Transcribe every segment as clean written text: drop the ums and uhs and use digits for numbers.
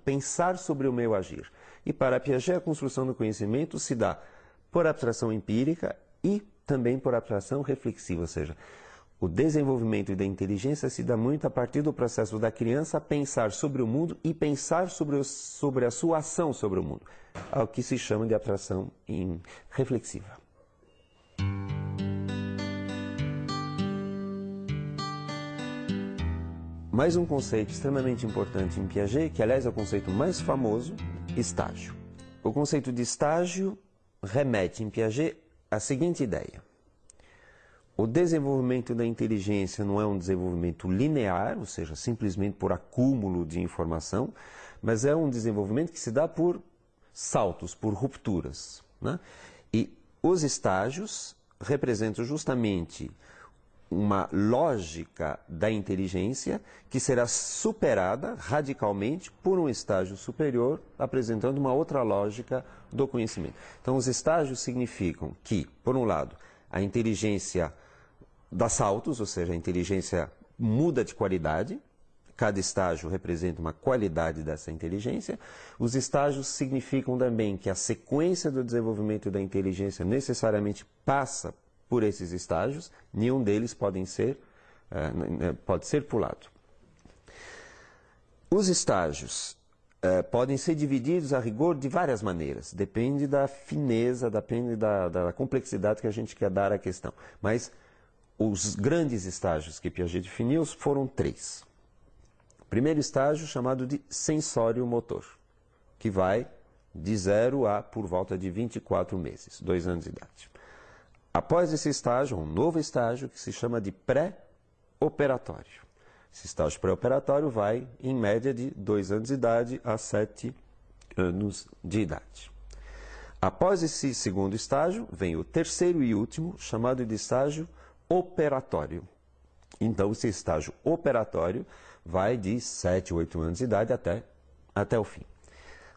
pensar sobre o meu agir. E para Piaget, a construção do conhecimento se dá por abstração empírica e também por abstração reflexiva, ou seja, o desenvolvimento da inteligência se dá muito a partir do processo da criança pensar sobre o mundo e pensar sobre a sua ação sobre o mundo, ao que se chama de abstração reflexiva. Mais um conceito extremamente importante em Piaget, que aliás é o conceito mais famoso, estágio. O conceito de estágio remete em Piaget à seguinte ideia: o desenvolvimento da inteligência não é um desenvolvimento linear, ou seja, simplesmente por acúmulo de informação, mas é um desenvolvimento que se dá por saltos, por rupturas, né? E os estágios representam justamente uma lógica da inteligência que será superada radicalmente por um estágio superior, apresentando uma outra lógica do conhecimento. Então, os estágios significam que, por um lado, a inteligência dá saltos, ou seja, a inteligência muda de qualidade, cada estágio representa uma qualidade dessa inteligência. Os estágios significam também que a sequência do desenvolvimento da inteligência necessariamente passa por esses estágios, nenhum deles pode ser pulado. Os estágios podem ser divididos a rigor de várias maneiras, depende da fineza, depende da complexidade que a gente quer dar à questão. Mas os grandes estágios que Piaget definiu foram 3. O primeiro estágio chamado de sensório-motor, que vai de 0 a por volta de 24 meses, 2 anos de idade. Após esse estágio, um novo estágio que se chama de pré-operatório. Esse estágio pré-operatório vai, em média, de 2 anos de idade a 7 anos de idade. Após esse segundo estágio, vem o terceiro e último, chamado de estágio operatório. Então, esse estágio operatório vai de 7, 8 anos de idade até o fim.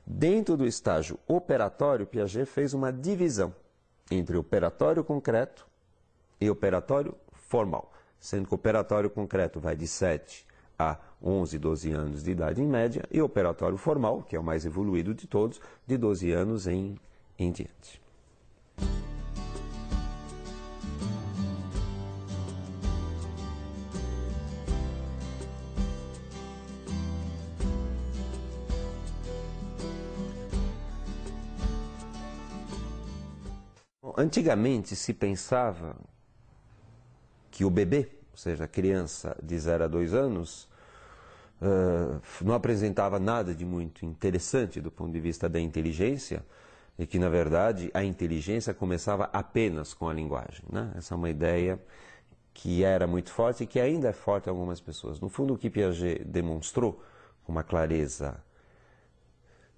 Dentro do estágio operatório, Piaget fez uma divisão entre operatório concreto e operatório formal, sendo que o operatório concreto vai de 7 a 11, 12 anos de idade em média, e o operatório formal, que é o mais evoluído de todos, de 12 anos em diante. Antigamente se pensava que o bebê, ou seja, a criança de 0 a 2 anos, não apresentava nada de muito interessante do ponto de vista da inteligência, e que, na verdade, a inteligência começava apenas com a linguagem, né? Essa é uma ideia que era muito forte e que ainda é forte em algumas pessoas. No fundo, o que Piaget demonstrou com uma clareza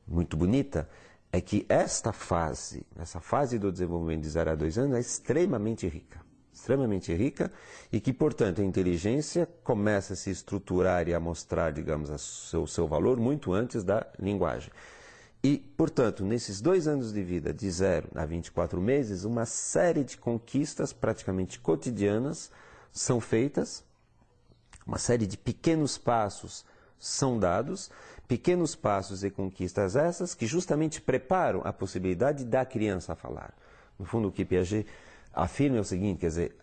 muito bonita, é que essa fase do desenvolvimento de 0 a 2 anos é extremamente rica e que, portanto, a inteligência começa a se estruturar e a mostrar, digamos, o seu valor muito antes da linguagem. E, portanto, nesses 2 anos de vida, de 0 a 24 meses, uma série de conquistas praticamente cotidianas são feitas, uma série de pequenos passos são dados, pequenos passos e conquistas essas que justamente preparam a possibilidade da criança falar. No fundo, o que Piaget afirma é o seguinte, quer dizer,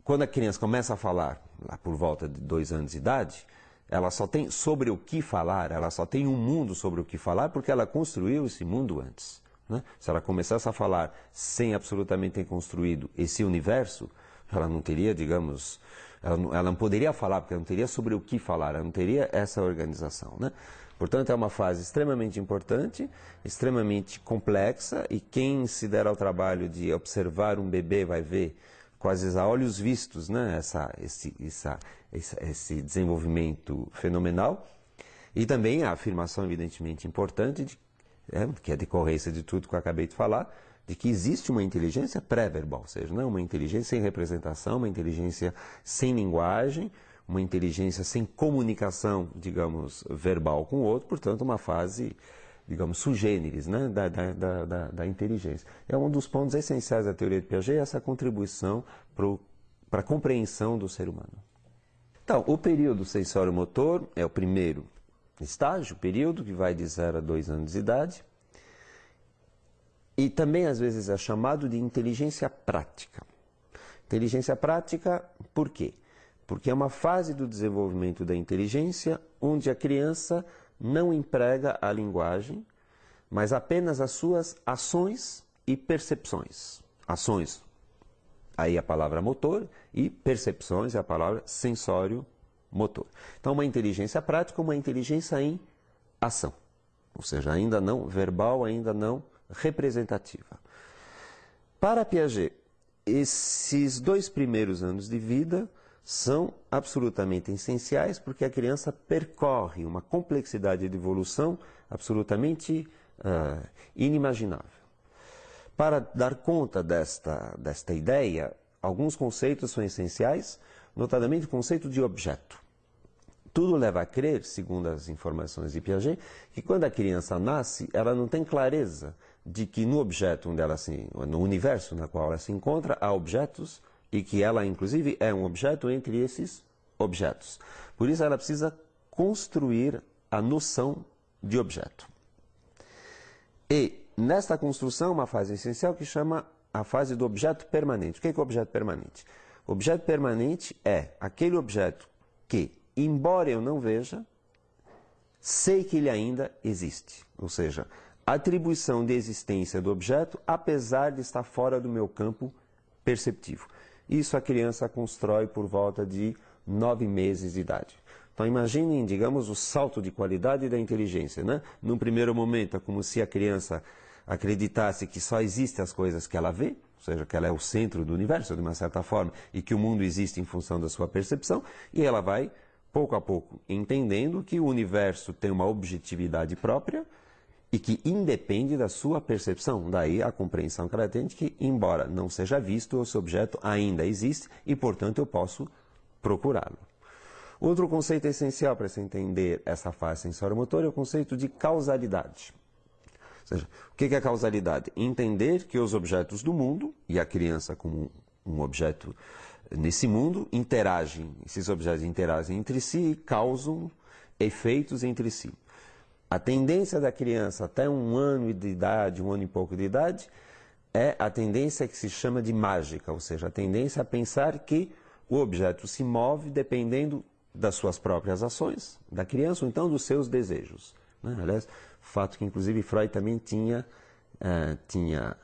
quando a criança começa a falar, lá por volta de 2 anos de idade, ela só tem sobre o que falar, ela só tem um mundo sobre o que falar porque ela construiu esse mundo antes, né? Se ela começasse a falar sem absolutamente ter construído esse universo, ela não teria, digamos, ela não poderia falar, porque ela não teria sobre o que falar, ela não teria essa organização, né? Portanto, é uma fase extremamente importante, extremamente complexa, e quem se der ao trabalho de observar um bebê vai ver quase a olhos vistos, né, esse desenvolvimento fenomenal. E também a afirmação evidentemente importante, que é a decorrência de tudo que eu acabei de falar, de que existe uma inteligência pré-verbal, ou seja, não é uma inteligência sem representação, uma inteligência sem linguagem, uma inteligência sem comunicação, digamos, verbal com o outro, portanto, uma fase, digamos, sui generis, né, da inteligência. É um dos pontos essenciais da teoria de Piaget, essa contribuição para a compreensão do ser humano. Então, o período sensório-motor é o primeiro estágio, período, que vai de 0 a 2 anos de idade. E também, às vezes, é chamado de inteligência prática. Inteligência prática, por quê? Porque é uma fase do desenvolvimento da inteligência onde a criança não emprega a linguagem, mas apenas as suas ações e percepções. Ações, aí a palavra motor, e percepções é a palavra sensório-motor. Então, uma inteligência prática, uma inteligência em ação. Ou seja, ainda não verbal, ainda não representativa. Para Piaget, esses 2 primeiros anos de vida são absolutamente essenciais porque a criança percorre uma complexidade de evolução absolutamente inimaginável. Para dar conta desta ideia, alguns conceitos são essenciais, notadamente o conceito de objeto. Tudo leva a crer, segundo as informações de Piaget, que quando a criança nasce, ela não tem clareza de que no objeto onde ela no universo na qual ela se encontra, há objetos e que ela, inclusive, é um objeto entre esses objetos. Por isso, ela precisa construir a noção de objeto. E, nesta construção, uma fase essencial que chama a fase do objeto permanente. O que é o objeto permanente? O objeto permanente é aquele objeto que, embora eu não veja, sei que ele ainda existe. Ou seja, a atribuição de existência do objeto, apesar de estar fora do meu campo perceptivo. Isso a criança constrói por volta de 9 meses de idade. Então imaginem, digamos, o salto de qualidade da inteligência, né? Num primeiro momento é como se a criança acreditasse que só existem as coisas que ela vê, ou seja, que ela é o centro do universo, de uma certa forma, e que o mundo existe em função da sua percepção, e ela vai, pouco a pouco, entendendo que o universo tem uma objetividade própria e que independe da sua percepção. Daí a compreensão que ela tem de que, embora não seja visto, esse objeto ainda existe e, portanto, eu posso procurá-lo. Outro conceito essencial para se entender essa fase sensório-motor é o conceito de causalidade. Ou seja, o que é causalidade? Entender que os objetos do mundo, e a criança como um objeto nesse mundo, esses objetos interagem entre si e causam efeitos entre si. A tendência da criança até 1 ano de idade, 1 ano e pouco de idade, é a tendência que se chama de mágica, ou seja, a tendência a pensar que o objeto se move dependendo das suas próprias ações, da criança, ou então dos seus desejos. Aliás, fato que inclusive Freud também tinha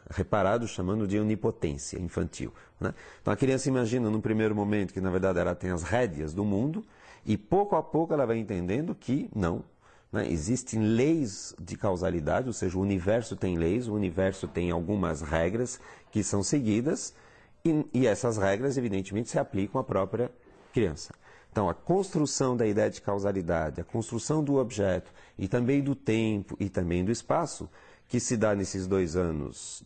reparado, chamando de onipotência infantil. Então a criança imagina num primeiro momento que na verdade ela tem as rédeas do mundo e pouco a pouco ela vai entendendo que não. Existem leis de causalidade, ou seja, o universo tem leis, o universo tem algumas regras que são seguidas e essas regras, evidentemente, se aplicam à própria criança. Então, a construção da ideia de causalidade, a construção do objeto e também do tempo e também do espaço, que se dá nesses 2 anos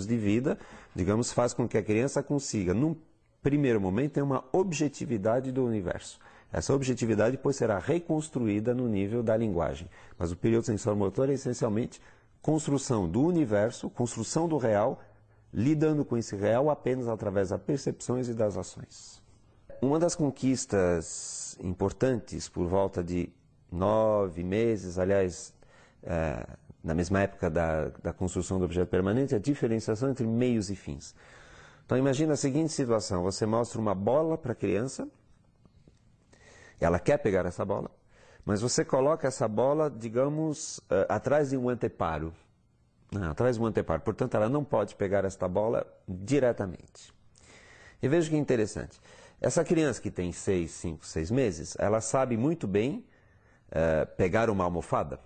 de vida, digamos, faz com que a criança consiga, num primeiro momento, ter uma objetividade do universo. Essa objetividade depois será reconstruída no nível da linguagem. Mas o período sensório-motor é essencialmente construção do universo, construção do real, lidando com esse real apenas através das percepções e das ações. Uma das conquistas importantes por volta de 9 meses, aliás, na mesma época da construção do objeto permanente, é a diferenciação entre meios e fins. Então imagina a seguinte situação, você mostra uma bola para a criança, ela quer pegar essa bola, mas você coloca essa bola, digamos, atrás de um anteparo. Atrás de um anteparo. Portanto, ela não pode pegar esta bola diretamente. E veja que interessante. Essa criança que tem 5, 6 meses, ela sabe muito bem pegar uma almofada.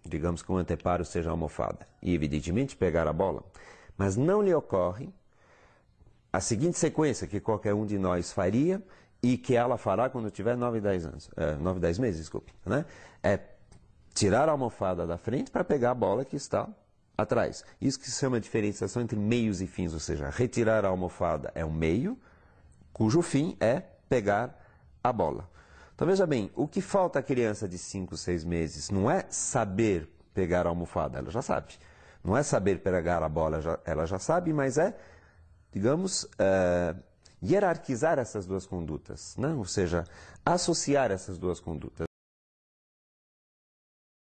Digamos que um anteparo seja a almofada. E, evidentemente, pegar a bola. Mas não lhe ocorre a seguinte sequência que qualquer um de nós faria e que ela fará quando tiver 9, 10 meses, desculpe. É tirar a almofada da frente para pegar a bola que está atrás. Isso que se chama diferenciação entre meios e fins, ou seja, retirar a almofada é um meio, cujo fim é pegar a bola. Então veja bem, o que falta à criança de 5, 6 meses não é saber pegar a almofada, ela já sabe. Não é saber pegar a bola, ela já sabe, mas é, digamos, hierarquizar essas duas condutas, ou seja, associar essas duas condutas.